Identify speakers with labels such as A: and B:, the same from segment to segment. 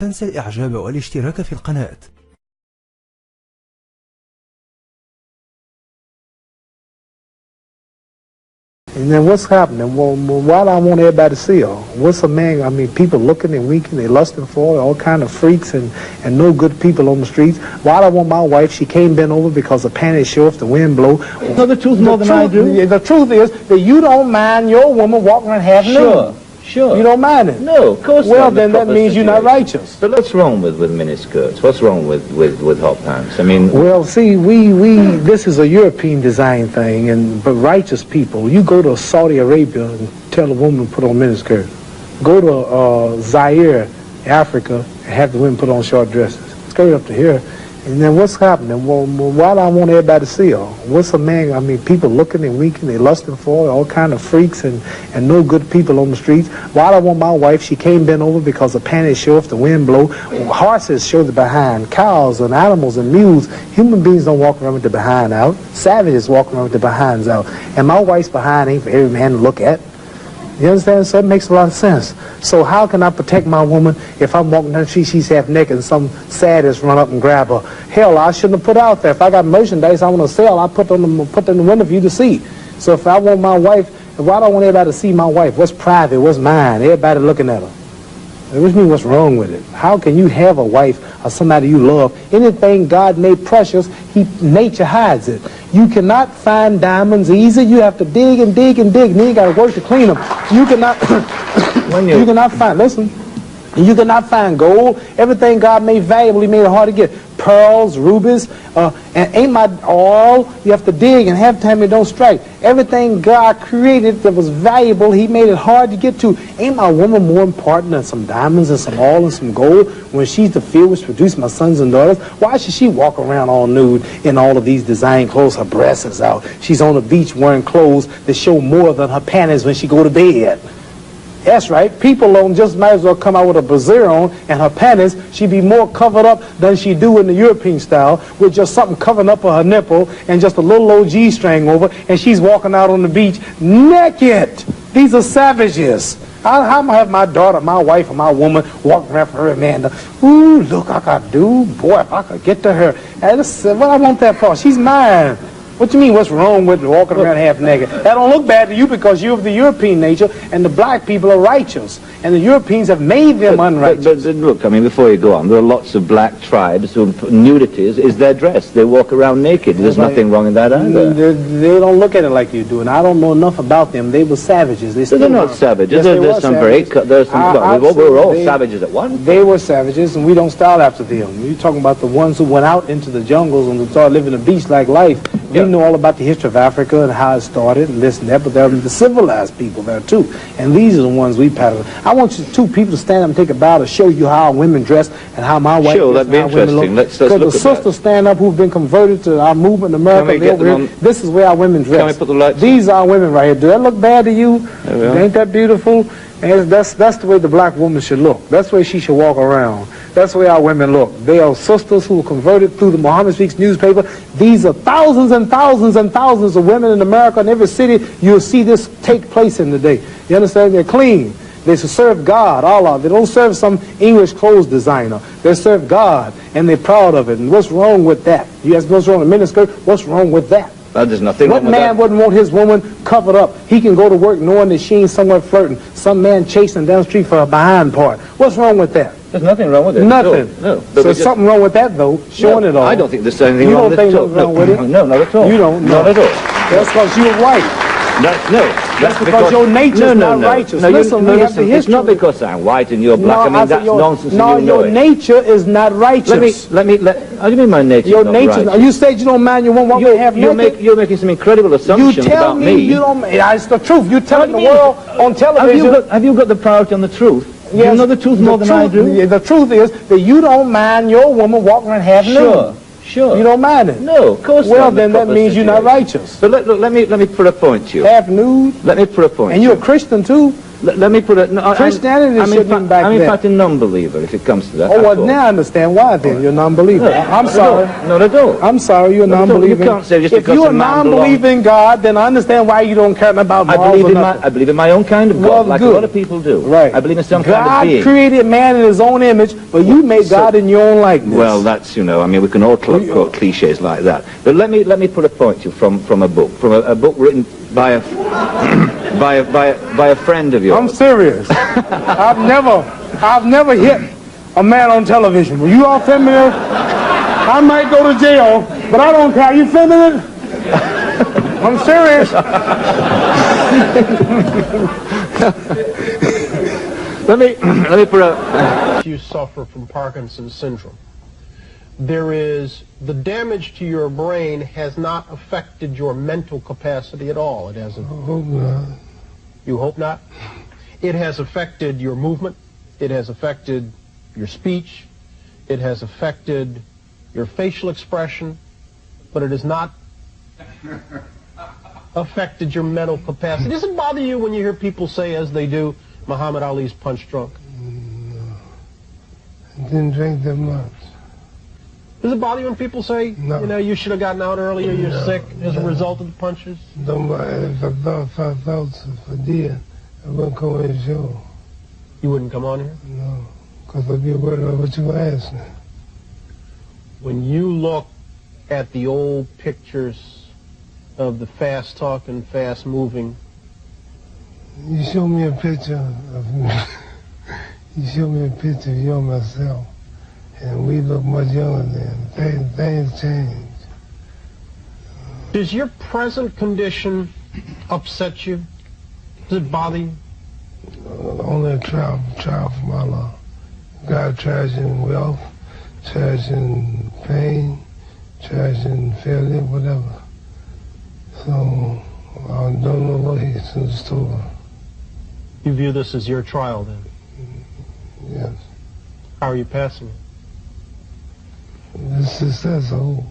A: تنسى الإعجاب والاشتراك في القناة.
B: And then what's happening? Well, why do I want everybody to see her? What's a man? I mean, people looking and winking, they lusting for her, all kind of freaks and no good people on the streets. Why do I want my wife? She can't bend over because the panties show if the wind blow.
C: No, the truth more than I do.
B: The truth is that you don't mind your woman walking around half nude.
C: Sure.
B: You don't mind it?
C: No, of course not.
B: Well, then that means you're not righteous.
C: But what's wrong with miniskirts? What's wrong with hot pants? I mean...
B: Well, see, this is a European design thing, but righteous people, you go to Saudi Arabia and tell a woman to put on miniskirt. Go to Zaire, Africa, and have the women put on short dresses. Straight up to here. And then what's happening? Well, why do I want everybody to see her? What's a man? I mean, people looking and winking, they lusting for her, all kind of freaks and no good people on the streets. Why do I want my wife? She can't bend over because the panties show if the wind blow. Horses show the behind. Cows and animals and mules. Human beings don't walk around with the behind out. Savages walk around with the behinds out. And my wife's behind ain't for every man to look at. You understand? So it makes a lot of sense. So how can I protect my woman if I'm walking down the street, she's half naked, and some sadist run up and grab her? Hell, I shouldn't have put out there. If I got merchandise I want to sell, I put in the window for you to see. So if I want my wife, why do I want everybody to see my wife? What's private? What's mine? Everybody looking at her. Which means what's wrong with it? How can you have a wife or somebody you love? Anything God made precious, nature hides it. You cannot find diamonds easy. You have to dig and dig and dig, and then you got to work to clean them. You cannot, you cannot find, listen, you cannot find gold. Everything God made valuable, He made it hard to get. Pearls, rubies, and ain't my all. You have to dig, and half the time it don't strike. Everything God created that was valuable, He made it hard to get to. Ain't my woman more important than some diamonds and some oil and some gold when she's the field which produced my sons and daughters? Why should she walk around all nude in all of these design clothes? Her breasts is out. She's on the beach wearing clothes that show more than her panties when she go to bed. That's right. People just might as well come out with a brassiere on and her panties. She'd be more covered up than she do in the European style with just something covering up her nipple and just a little old G-string over, and she's walking out on the beach naked. These are savages. How am I have my daughter, my wife, or my woman walking around for her man? Ooh, look, I could do. Boy, if I could get to her. And what I want that for? She's mine. What do you mean, what's wrong with walking around half naked? That don't look bad to you because you're of the European nature, and the black people are righteous, and the Europeans have made them unrighteous.
C: But look, I mean, before you go on, there are lots of black tribes who nudity is their dress. They walk around naked. There's nothing wrong in that either.
B: They don't look at it like you do, and I don't know enough about them. They were savages. They're
C: not savages.
B: Yes,
C: there's some break. There's some. We were all savages at one.
B: They were savages, and we don't style after them. You're talking about the ones who went out into the jungles and started living a beach-like life. We know all about the history of Africa and how it started and this and that, but there are the civilized people there too. And these are the ones we pattern. I want you two people to stand up and take a bow to show you how our women dress and how my wife
C: Sure, that'd be interesting. Let's look at that. Because the sisters
B: stand up who've been converted to our movement in America. This is where our women dress.
C: Can we put the lights
B: These are our women right here. Do that look bad to you? Ain't that beautiful? And that's the way the black woman should look. That's the way she should walk around. That's the way our women look. They are sisters who were converted through the Muhammad Speaks newspaper. These are thousands and thousands and thousands of women in America. In every city, you'll see this take place in the day. You understand? They're clean. They serve God, Allah. They don't serve some English clothes designer. They serve God, and they're proud of it. And what's wrong with that? You ask what's wrong with miniskirt? What's wrong with that?
C: There's nothing
B: What man wouldn't want his woman covered up? He can go to work knowing that she ain't somewhere flirting. Some man chasing down the street for a behind part. What's wrong with that?
C: There's nothing wrong with it.
B: Nothing.
C: No.
B: So there's something wrong with that, though, showing it all.
C: I don't think there's anything wrong with it.
B: You don't think nothing wrong with it?
C: No, not at all.
B: You don't?
C: Not at all.
B: That's because you're white.
C: That's
B: because your nature's not righteous. Listen,
C: it's not because I'm white and you're black. I mean, that's nonsense.
B: No, your nature is not righteous.
C: How do you mean my nature is not righteous?
B: You said you don't mind your woman walking half naked.
C: You're making some incredible assumptions about me.
B: You tell me you don't. It's the truth. You're telling the world on television.
C: Have you got the priority on the truth?
B: Yes,
C: you know the truth more than I do?
B: The truth is that you don't mind your woman walking around half nude.
C: Sure.
B: You don't mind it?
C: No, of course not.
B: Well, then that means you're not righteous.
C: But let me put a point to you.
B: Half nude?
C: Let me put a point.
B: And you're a Christian too?
C: Let me put it. No,
B: Christianity should be back
C: I'm in
B: then.
C: fact a non-believer if it comes to that.
B: Oh, well, now I understand why then. You're a non-believer. I'm sorry.
C: Not at all.
B: I'm sorry, you're a non-believer.
C: You can't say just
B: if
C: because
B: you're
C: a
B: a
C: man
B: non-believer in God, then I understand why you don't care about morals or nothing.
C: I believe in my own kind of God,
B: Well,
C: like
B: good.
C: a lot of people do.
B: Right.
C: I believe in some kind of
B: God
C: being.
B: created man in his own image, but you made God in your own likeness.
C: Well, that's, you know, I mean, we can all quote cliches like that. But let me put a point to you from a book written by a by a friend of yours.
B: I'm serious. I've never hit a man on television. Were you all feminine? I might go to jail, but I don't care. You feminine? I'm serious.
C: let me put a.
D: You suffer from Parkinson's syndrome. There is the damage to your brain has not affected your mental capacity at all. It hasn't.
E: I hope not.
D: You hope not? It has affected your movement. It has affected your speech. It has affected your facial expression, but it has not affected your mental capacity. Does it bother you when you hear people say, as they do, Muhammad Ali's punch drunk?
E: No. I didn't drink that much.
D: Does it bother you when people say,
E: no,
D: you know, you should have gotten out earlier, you're sick as a result of the punches?
E: Don't mind. If I did, I wouldn't come on the show.
D: You wouldn't come on here?
E: No, because I'd be worried about what you were asking.
D: When you look at the old pictures of the fast-talking, fast-moving...
E: You show me a picture of me. You show me a picture of you and myself, and we look much younger then. Things change.
D: Does your present condition upset you? Does it bother you?
E: Only a trial from Allah. God tries you in wealth, tries you in pain, tries you in failure, whatever. So I don't know what he's in store.
D: You view this as your trial then?
E: Yes.
D: How are you passing it?
E: It's successful.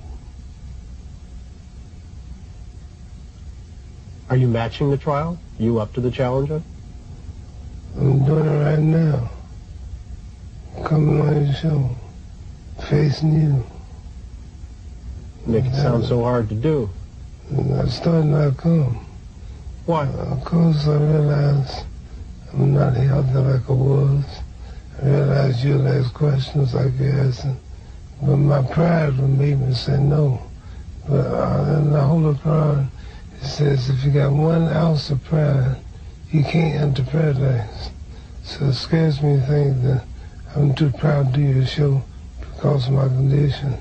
D: Are you matching the trial? You up to the challenge?
E: I'm doing it right now. Coming on your show. Facing you.
D: Make it sound so hard to do.
E: And I started not come.
D: Why?
E: Because I realized I'm not healthy like I was. I realized you'll ask questions like you're asking. But my pride would make me say no. But in the Holy Quran, it says if you got 1 ounce of pride, you can't enter paradise. So it scares me to think that I'm too proud to do your show because of my condition.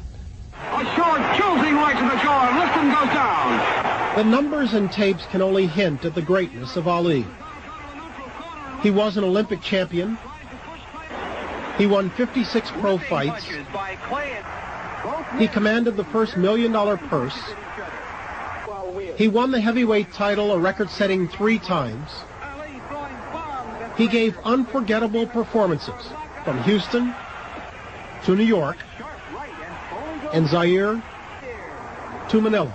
F: A short choosing right to the jaw, and Liston goes down.
D: The numbers and tapes can only hint at the greatness of Ali. He was an Olympic champion. He won 56 pro fights. He commanded the first $1 million purse. He won the heavyweight title a record-setting 3 times. He gave unforgettable performances from Houston to New York and Zaire to Manila.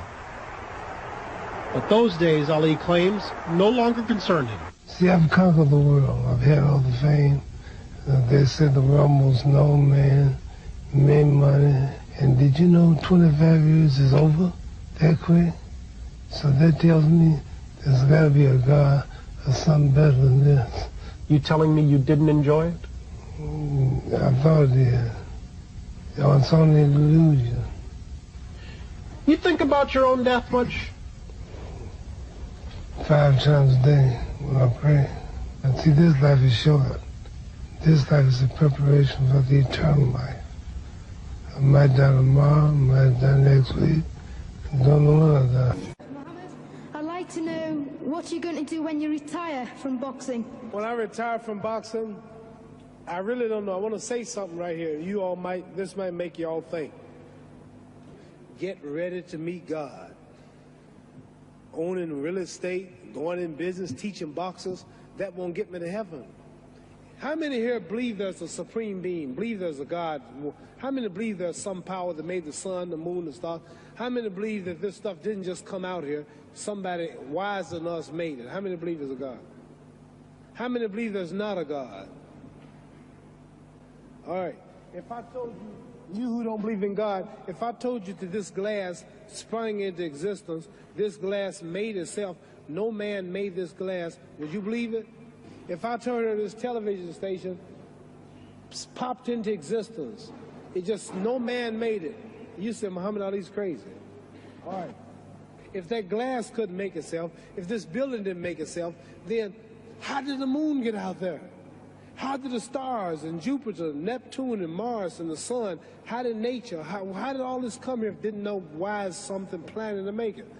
D: But those days, Ali claims, no longer concerned him.
E: See, I've conquered the world. I've had all the fame. They said the world most known man, made money. And did you know 25 years is over that quick? So that tells me there's got to be a God or something better than this.
D: You telling me you didn't enjoy it?
E: I thought it did. It's only an illusion.
D: You think about your own death much?
E: 5 times a day when I pray. And see, this life is short. This life is a preparation for the eternal life. I might die tomorrow, I might die next week. I don't know when I die.
G: Muhammad, I'd like to know what you're going to do when you retire from boxing.
B: When I retire from boxing, I really don't know. I want to say something right here. This might make you all think. Get ready to meet God. Owning real estate, going in business, teaching boxers, that won't get me to heaven. How many here believe there's a supreme being, believe there's a God? How many believe there's some power that made the sun, the moon, the stars? How many believe that this stuff didn't just come out here? Somebody wiser than us made it. How many believe there's a God? How many believe there's not a God? All right. If I told you who don't believe in God, if I told you that this glass sprang into existence, this glass made itself, no man made this glass, would you believe it? If I told you this television station popped into existence, it just, no man made it, you said Muhammad Ali's crazy. All right. If that glass couldn't make itself, if this building didn't make itself, then how did the moon get out there? How did the stars and Jupiter, Neptune and Mars and the sun, how did nature, how did all this come here if didn't know why is something planning to make it?